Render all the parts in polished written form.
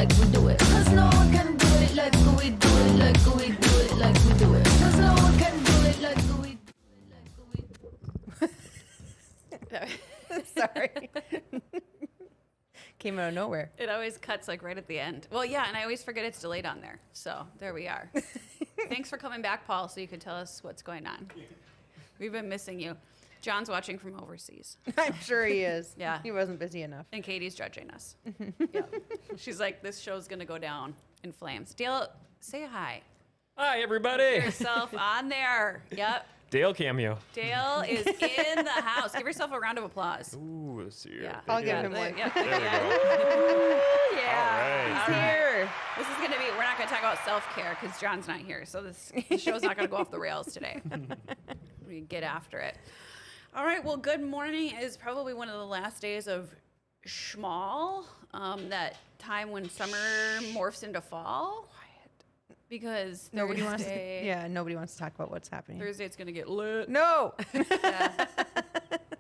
like we do it. Cause no one can do it like we do it, like we do it, like we do it. Cause no one can do it like we do it, like we do it. Sorry. Came out of nowhere. It always cuts like right at the end. Well, yeah, and I always forget it's delayed on there. So there we are. Thanks for coming back, Paul, so you can tell us what's going on. We've been missing you. John's watching from overseas. I'm sure he is. Yeah. He wasn't busy enough. And Katie's judging us. Yep. She's like, this show's going to go down in flames. Dale, say hi. Hi, everybody. Yourself on there. Yep. Dale cameo. Dale is in the house. Give yourself a round of applause. Ooh, let's see here. Yeah. I'll give him one. Yeah. There we go. Yeah. All He's here. This is going to be, we're not going to talk about self-care because John's not here. So this show's not going to go off the rails today. We get after it. All right. Well, good morning is probably one of the last days of schmall, that time when summer morphs into fall. Because Nobody wants to. Thursday- Yeah, nobody wants to talk about what's happening. Thursday it's going to get lit. No. Yeah.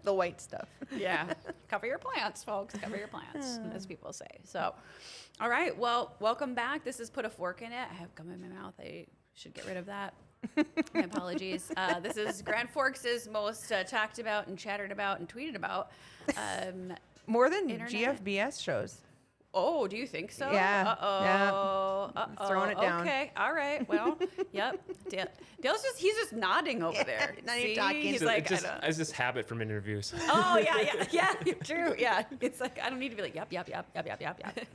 The white stuff. Yeah. Cover your plants, folks. Cover your plants, as people say. So, all right. Well, welcome back. This is Put a Fork in It. I have gum in my mouth. I should get rid of that. My apologies. This is Grand Forks' most talked about and chattered about and tweeted about. More than Internet. GFBS shows. Oh, do you think so? Yeah. Uh-oh. Yeah. Uh-oh. Throwing it down. Okay. All right. Well, yep. Dale's he's just nodding over there. not even See? talking. He's So like, it's this habit from interviews. oh, yeah. True. Yeah. It's like, I don't need to be like, yep. Yeah.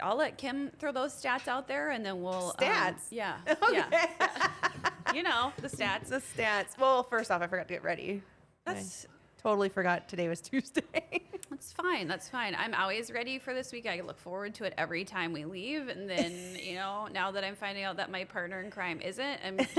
I'll let Kim throw those stats out there and then we'll. Stats? Yeah. Okay. Yeah. You know, the stats. The stats. Well, first off, I forgot to get ready. That's Totally forgot today was Tuesday. That's fine. That's fine. I'm always ready for this week. I look forward to it every time we leave. And then, now that I'm finding out that my partner in crime isn't, I'm just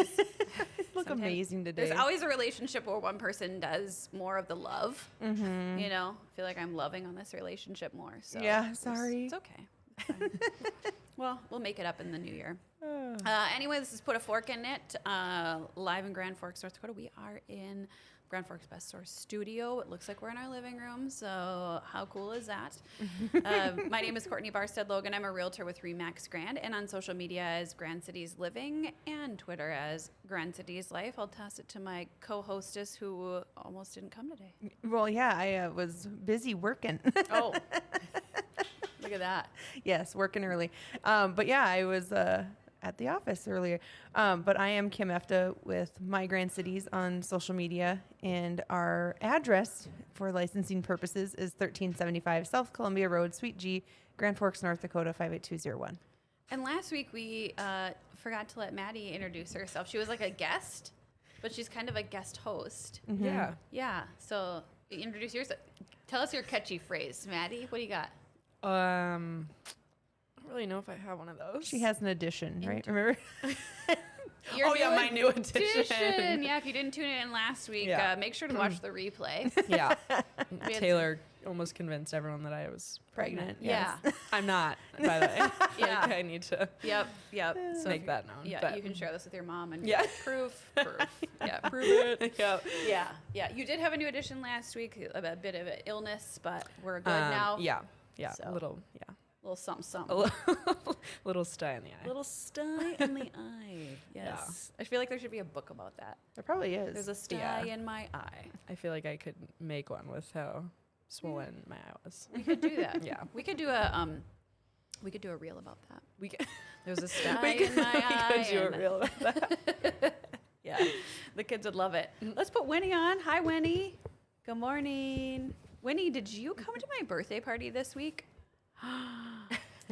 Look sometimes- amazing today. There's always a relationship where one person does more of the love. Mm-hmm. I feel like I'm loving on this relationship more. So Yeah, sorry. It's okay. It's fine. Well, we'll make it up in the new year. Anyway, this is Put a Fork in It, live in Grand Forks, North Dakota. We are in Grand Forks Best Source Studio. It looks like we're in our living room, so how cool is that? My name is Courtney Barstead Logan. I'm a realtor with Remax Grand, and on social media as Grand Cities Living and Twitter as Grand Cities Life. I'll toss it to my co-hostess who almost didn't come today. Well, yeah, I was busy working. Oh, look at that. Yes, working early. But yeah, I was at the office earlier. But I am Kim Efta with My Grand Cities on social media, and our address for licensing purposes is 1375 South Columbia Road, Suite G, Grand Forks, North Dakota 58201. And last week we forgot to let Maddie introduce herself. She was like a guest, but she's kind of a guest host. Mm-hmm. Yeah. Yeah. So introduce yourself. Tell us your catchy phrase, Maddie. What do you got? I don't really know if I have one of those. She has an addition, right? Remember? Your my new addition. Yeah, if you didn't tune in last week, Yeah. make sure to watch the replay. Yeah. We had Taylor almost convinced everyone that I was pregnant. Yeah. I'm not, by the way. Yeah. Like, I need to Yep. so make that known. Yeah, but you can share this with your mom and Yeah. proof. Yeah, prove it. yeah. Yeah. You did have a new addition last week, a bit of an illness, but we're good now. Yeah. Yeah. So. A little, yeah. A little something, A something. little sty in the eye. Little sty in the eye. Yes. I feel like there should be a book about that. There probably is. There's a sty Yeah. in my eye. I feel like I could make one with how swollen my eye was. We could do that. Yeah. We could do a reel about that. We could, There's a sty we in my eye. could do a and- reel about that. Yeah. The kids would love it. Let's put Winnie on. Hi, Winnie. Good morning. Winnie, did you come to my birthday party this week?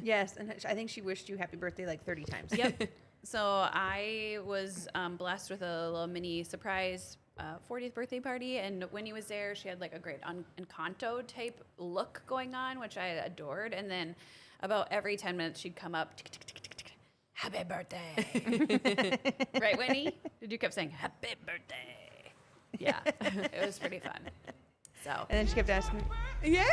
Yes, and I think she wished you happy birthday like 30 times. Yep. So I was blessed with a little mini surprise 40th birthday party, and Winnie was there. She had like a great Encanto type look going on, which I adored. And then about every 10 minutes, she'd come up, tick, tick, tick, tick, tick, happy birthday. Right, Winnie? Did you keep saying happy birthday? Yeah, it was pretty fun. So And then she kept asking, yeah,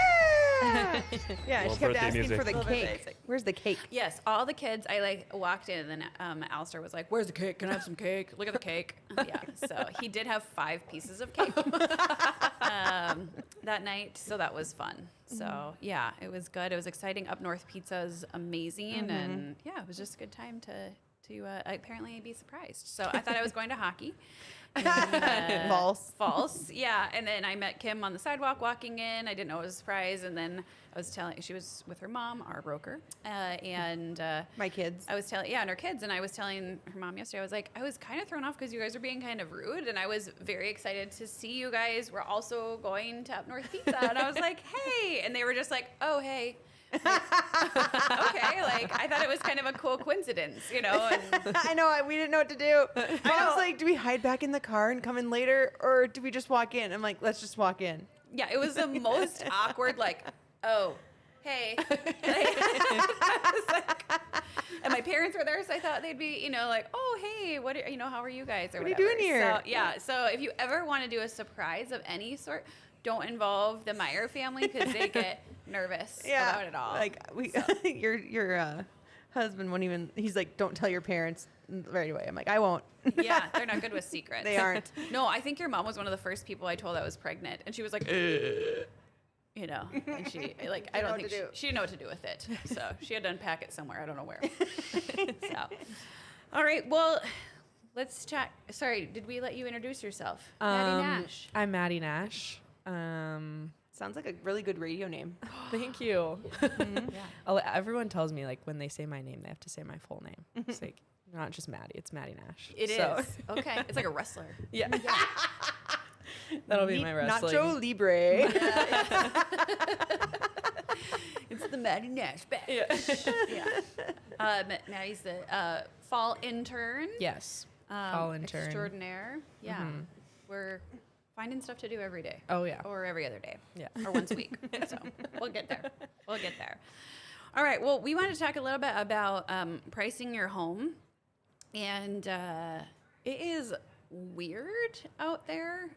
Yeah, she Little kept birthday asking music. for the Little birthday cake. music. Where's the cake? Yes, all the kids. I like walked in, and then Alistair was like, "Where's the cake? Can I have some cake? Look at the cake." Yeah, so he did have 5 pieces of cake that night, so that was fun. So yeah, it was good. It was exciting. Up North Pizza is amazing, and yeah, it was just a good time to apparently be surprised. So I thought I was going to hockey. And, false. Yeah. And then I met Kim on the sidewalk walking in. I didn't know it was a surprise. And then I was telling, she was with her mom, our broker, and My kids. I was telling, and her kids. And I was telling her mom yesterday, I was like, I was kind of thrown off because you guys were being kind of rude. And I was very excited to see you guys were also going to Up North Pizza. And I was like, hey. And they were just like, oh, hey. Okay, like I thought it was kind of a cool coincidence, you know. And I know. We didn't know what to do. I was like, do we hide back in the car and come in later, or do we just walk in? I'm like, let's just walk in. yeah, it was the most awkward, like, oh, hey. And my parents were there, so I thought they'd be, you know, like, oh, hey, how are you guys? Or What are you whatever. doing here? So, yeah, so if you ever want to do a surprise of any sort, don't involve the Meyer family because they get nervous about it all. Like your husband won't even. He's like, don't tell your parents right away. I'm like, I won't. Yeah, they're not good with secrets. They aren't. No, I think your mom was one of the first people I told I was pregnant, and she was like, you know, and she like I don't know think what to do. she didn't know what to do with it, so she had to unpack it somewhere. I don't know where. So, all right, well, let's chat. Sorry, did we let you introduce yourself, Maddie Nash? I'm Maddie Nash. Sounds like a really good radio name. Thank you. Yeah. Everyone tells me like when they say my name, they have to say my full name. It's like not just Maddie, it's Maddie Nash. It is So, okay. It's like a wrestler. Yeah. That'll be my wrestling. Nacho Libre. It's the Maddie Nash batch. Yeah. Maddie's the fall intern. Yes. Fall intern. Extraordinaire. Yeah. We're finding stuff to do every day. Oh yeah. Or every other day. Yeah. Or once a week. So we'll get there. We'll get there. All right. Well, we wanted to talk a little bit about pricing your home. And it is weird out there.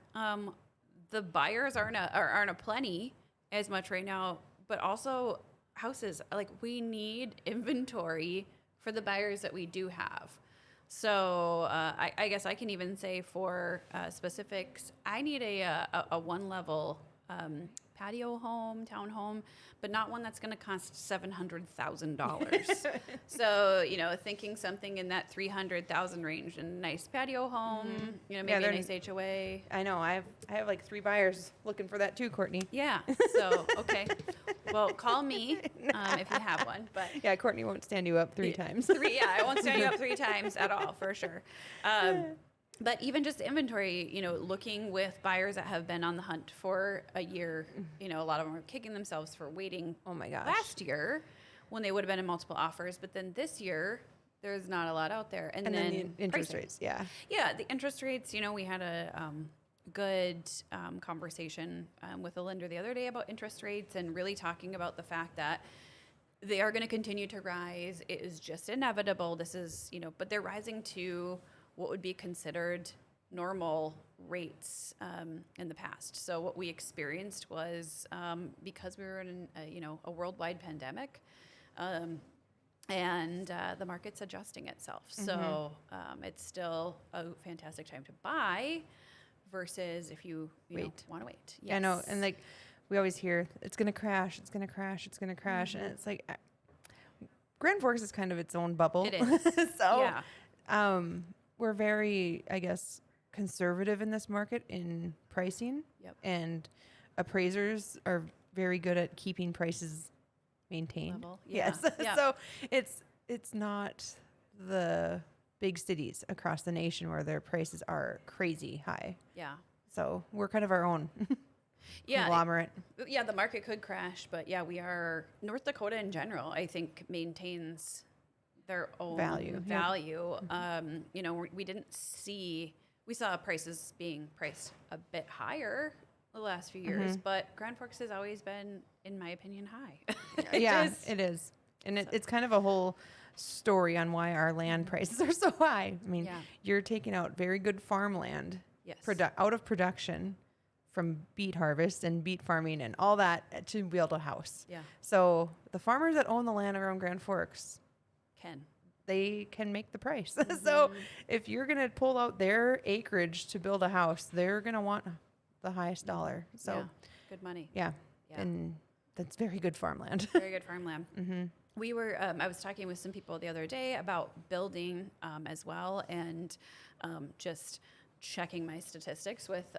The buyers aren't a plenty as much right now, but also houses. Like we need inventory for the buyers that we do have. So I guess I can even say for specifics, I need a one-level patio home, townhome, but not one that's going to cost $700,000. So thinking something in that $300,000 range, and nice patio home, maybe a they're- nice HOA. I know. I have like 3 buyers looking for that too, Courtney. Yeah. So okay, well, call me if you have one, but. Yeah, Courtney won't stand you up 3 times. I won't stand you up 3 times at all, for sure. But even just inventory, looking with buyers that have been on the hunt for a year, a lot of them are kicking themselves for waiting. Oh my gosh. Last year, when they would have been in multiple offers, but then this year, there's not a lot out there. And And then the interest pricing. rates, yeah. Yeah, the interest rates, we had a good conversation with a lender the other day about interest rates and really talking about the fact that they are going to continue to rise. It is just inevitable. This is, but they're rising to what would be considered normal rates in the past. So what we experienced was because we were in a worldwide pandemic, and the market's adjusting itself. So it's still a fantastic time to buy versus if you want to wait. Yeah, I know. And like we always hear, it's going to crash, it's going to crash, it's going to crash. And it's like, Grand Forks is kind of its own bubble. It is. So Yeah. we're very, I guess, conservative in this market in pricing. Yep. And appraisers are very good at keeping prices maintained. Level. Yeah. Yes. Yeah. So it's not the big cities across the nation where their prices are crazy high. Yeah. So we're kind of our own Yeah. conglomerate. Yeah, the market could crash, but yeah, we are North Dakota in general, I think maintains their own Value, yeah. value. We saw prices being priced a bit higher the last few years, but Grand Forks has always been, in my opinion, high. It is. And it's kind of a whole story on why our land prices are so high. I mean, Yeah. you're taking out very good farmland Yes. out of production from beet harvest and beet farming and all that to build a house. Yeah. So the farmers that own the land around Grand Forks, Ken. they can make the price. Mm-hmm. So if you're going to pull out their acreage to build a house, they're going to want the highest dollar. So Yeah. Good money. yeah. Yeah. And that's very good farmland. Very good farmland. We were, I was talking with some people the other day about building as well, and just checking my statistics with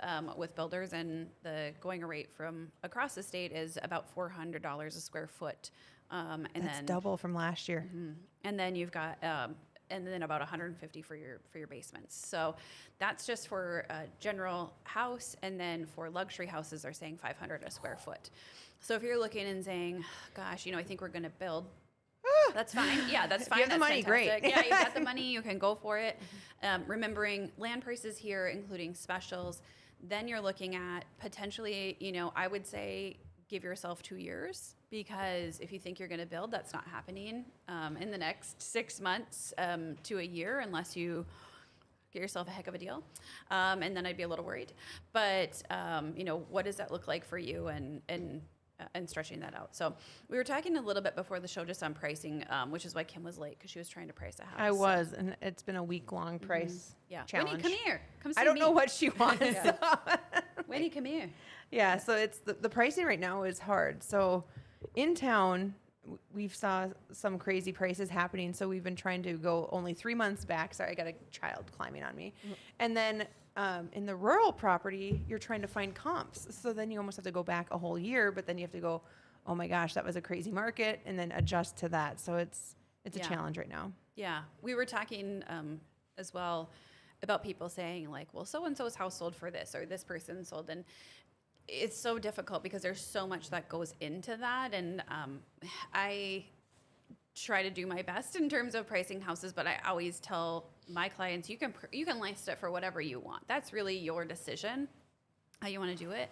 builders, and the going rate from across the state is about $400 a square foot. And That's then double from last year. and then you've got and then about 150 for your basements. So that's just for a general house, and then for luxury houses, they're saying 500 a square foot. So if you're looking and saying, "Gosh, I think we're going to build," that's fine. Yeah, that's fine. you have the That's money, great. fantastic. Yeah, you got the money. You can go for it. Remembering land prices here, including specials, then you're looking at potentially, I would say give yourself 2 years, because if you think you're going to build, that's not happening in the next 6 months to a year, unless you get yourself a heck of a deal. And then I'd be a little worried. But, what does that look like for you, and stretching that out. So we were talking a little bit before the show just on pricing, which is why Kim was late, because she was trying to price a house. I was, and it's been a week-long price Yeah. challenge. Winnie, come here. Come see I don't me. know what she wants. Winnie, come here. Yeah, so it's the pricing right now is hard. So in town, we've saw some crazy prices happening. So we've been trying to go only 3 months back. Sorry, I got a child climbing on me. And then in the rural property, you're trying to find comps. So then you almost have to go back a whole year, but then you have to go, oh my gosh, that was a crazy market, and then adjust to that. So it's a Yeah. challenge right now. Yeah. We were talking as well about people saying, like, well, so-and-so's house sold for this, or this person sold. And it's so difficult because there's so much that goes into that. And I try to do my best in terms of pricing houses, but I always tell my clients, you can list it for whatever you want. That's really your decision, how you want to do it.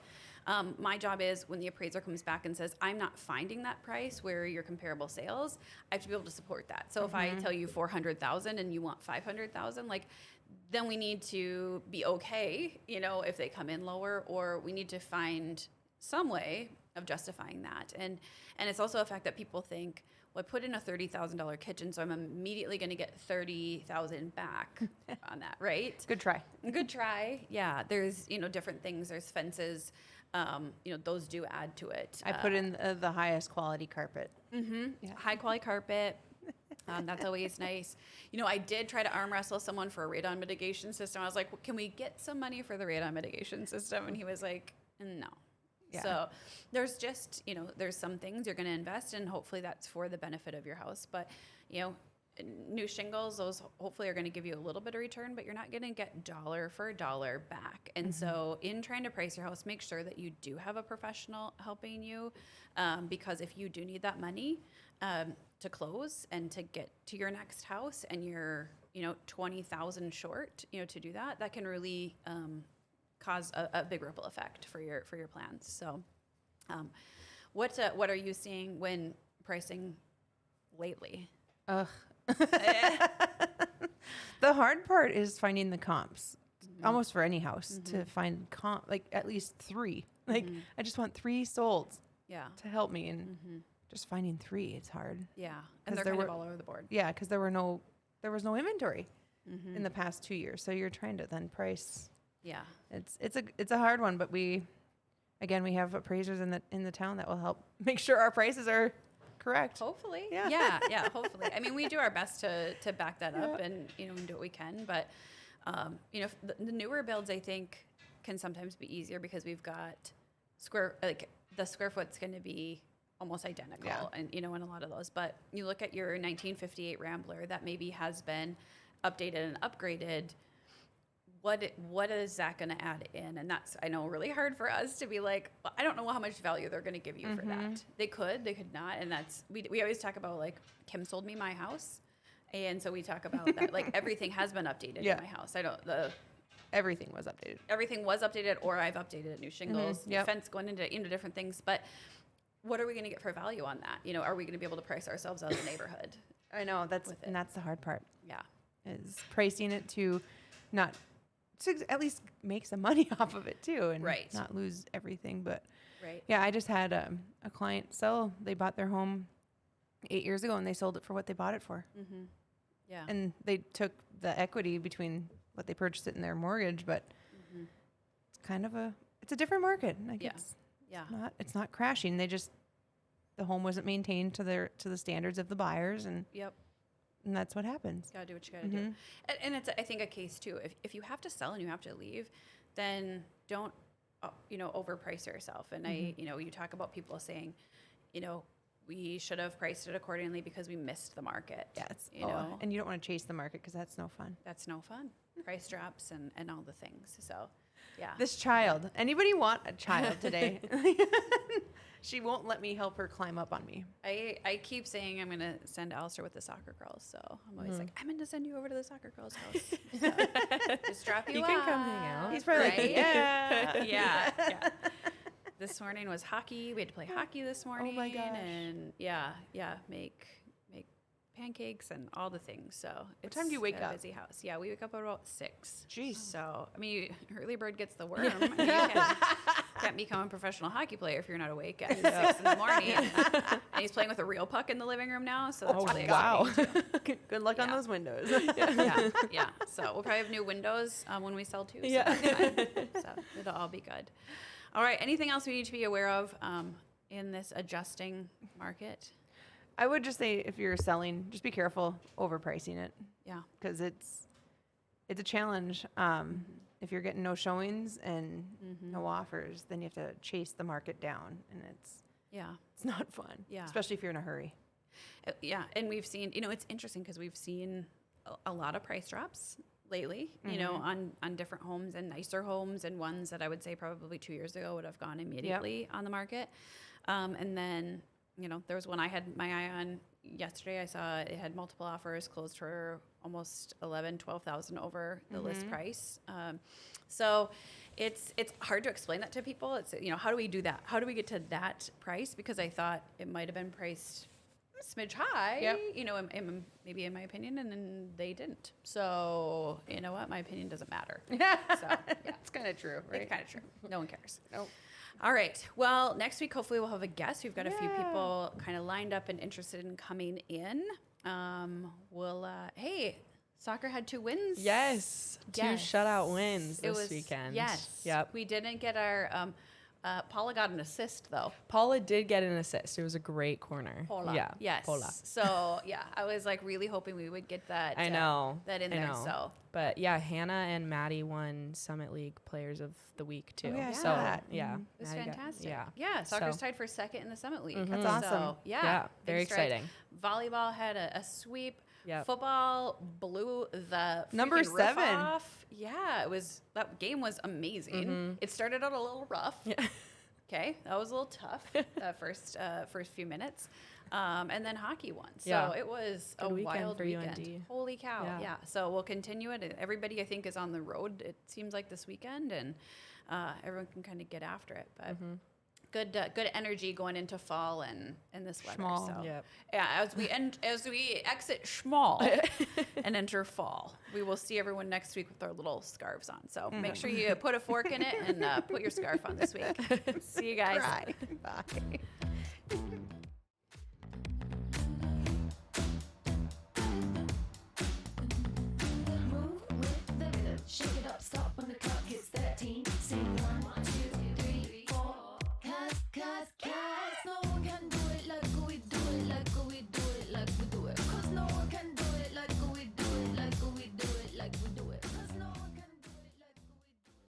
My job is, when the appraiser comes back and says, I'm not finding that price where your comparable sales, I have to be able to support that. So if I tell you 400,000 and you want 500,000, then we need to be okay, if they come in lower, or we need to find some way of justifying that. And it's also a fact that people think, well, I put in a $30,000 kitchen, so I'm immediately going to get 30,000 back on that, right? Good try. Good try. Yeah, there's different things. There's fences. Those do add to it. I put in the highest quality carpet. Yeah. High quality carpet. That's always nice. I did try to arm wrestle someone for a radon mitigation system. I was like, well, can we get some money for the radon mitigation system? And he was like, no. Yeah. So there's just, there's some things you're going to invest in. Hopefully that's for the benefit of your house. But, new shingles, those hopefully are going to give you a little bit of return, but you're not going to get dollar for dollar back. And so in trying to price your house, make sure that you do have a professional helping you, because if you do need that money to close and to get to your next house, and you're 20,000 short, to do that, that can really cause a big ripple effect for your plans. So what are you seeing when pricing lately? Ugh. The hard part is finding the comps, almost for any house, to find at least 3. I just want 3 solds Yeah. to help me, and just finding 3, it's hard. Yeah. 'Cause And they're there kind of were- all over the board. Yeah, because there was no inventory in the past 2 years, so you're trying to then price. Yeah. It's a hard one, but we have appraisers in the town that will help make sure our prices are correct. Hopefully. Yeah. Yeah. Hopefully. I mean, we do our best to back that up, and, and do what we can. But, the newer builds, I think, can sometimes be easier because we've got the square foot's going to be almost identical, Yeah. and, in a lot of those. But you look at your 1958 Rambler that maybe has been updated and upgraded. What is that going to add in? And that's, I know, really hard for us to be like, well, I don't know how much value they're going to give you for that. They could not. And that's, we always talk about, like, Kim sold me my house. And so we talk about that, like, everything has been updated Yeah. in my house. Everything was updated. Everything was updated, or I've updated it, new shingles, new Yep. fence going into different things. But what are we going to get for value on that? Are we going to be able to price ourselves out of the neighborhood? I know, With it. that's the hard part, Yeah. is pricing it to not to at least make some money off of it too, and Right. not lose everything. But Right. yeah, I just had a client sell. They bought their home 8 years ago, and they sold it for what they bought it for. Mm-hmm. Yeah. And they took the equity between what they purchased it and their mortgage, but Mm-hmm. it's kind of it's a different market. Like Yeah. it's it's not crashing. The home wasn't maintained to the standards of the buyers, and Yep. that's what happens. Gotta do what you gotta do. And it's, I think, a case too. If you have to sell and you have to leave, then don't, overprice yourself. And you talk about people saying, we should have priced it accordingly because we missed the market. Yeah, and you don't want to chase the market because that's no fun. That's no fun. Price drops and all the things. So, yeah. This child, anybody want a child today? She won't let me help her climb up on me. I keep saying I'm gonna send Alistair with the soccer girls, so I'm always like, I'm gonna send you over to the soccer girls' house. So, just drop you He off. can come hang out. He's probably like, right? yeah. yeah. This morning was hockey. We had to play hockey this morning. my gosh. And make pancakes and all the things. So what time do you wake up? Busy house. Yeah, we wake up at about 6. Jeez. So I mean, early bird gets the worm. I mean, you can't become a professional hockey player if you're not awake at 6 in the morning. And he's playing with a real puck in the living room now. So that's really exciting too. Good luck on Yeah. those windows. Yeah. So we'll probably have new windows when we sell too. So Yeah. that's fine. So it'll all be good. All right. Anything else we need to be aware of in this adjusting market? I would just say if you're selling, just be careful overpricing it Yeah. because it's a challenge. If you're getting no showings and no offers, then you have to chase the market down, and Yeah. it's not fun. Yeah. Especially if you're in a hurry. Yeah. And we've seen, it's interesting because we've seen a lot of price drops lately, on different homes and nicer homes and ones that I would say probably 2 years ago would have gone immediately on the market. And then, there was one I had my eye on yesterday. I saw it had multiple offers closed for almost 12,000 over the list price. So it's hard to explain that to people. It's, how do we do that? How do we get to that price? Because I thought it might have been priced smidge high, Yep. maybe in my opinion, and then they didn't. So, you know what? My opinion doesn't matter. Yeah. So, yeah. It's kind of true, right? It's kind of true. No one cares. Nope. All right. Well, next week, hopefully, we'll have a guest. We've got a few Yeah. people kind of lined up and interested in coming in. Hey, soccer had 2 wins. Yes. 2 Yes. shutout wins It this was, weekend. Yes. Yep. We didn't get our, Paula got an assist, though. Paula did get an assist. It was a great corner. Paula. Yeah. Yes. Paula. So, yeah, I was like really hoping we would get that. I know. That in I there. know. So, But yeah, Hannah and Maddie won Summit League Players of the Week too. yeah, I so saw that. yeah, Mhm. it was Maddie got- fantastic. yeah. Yeah. Soccer's So- tied for 2nd in the Summit League. That's So, awesome. yeah. Yeah, big very strides. exciting. Volleyball had a sweep. Yep. Football blew the Number freaking roof 7. off. Yeah, that game was amazing. It started out a little rough. Yeah. Okay, that was a little tough the first few minutes, and then hockey won. So Yeah. it was Good a weekend wild for weekend. UND. Holy cow! Yeah. Yeah. So we'll continue it. Everybody I think is on the road. It seems like this weekend, and everyone can kind of get after it. But good energy going into fall and this weather. Schmall. So Yep. yeah, as we exit Schmall and enter fall, we will see everyone next week with our little scarves on. So make sure you put a fork in it and put your scarf on this week. See you guys. Cry. Bye.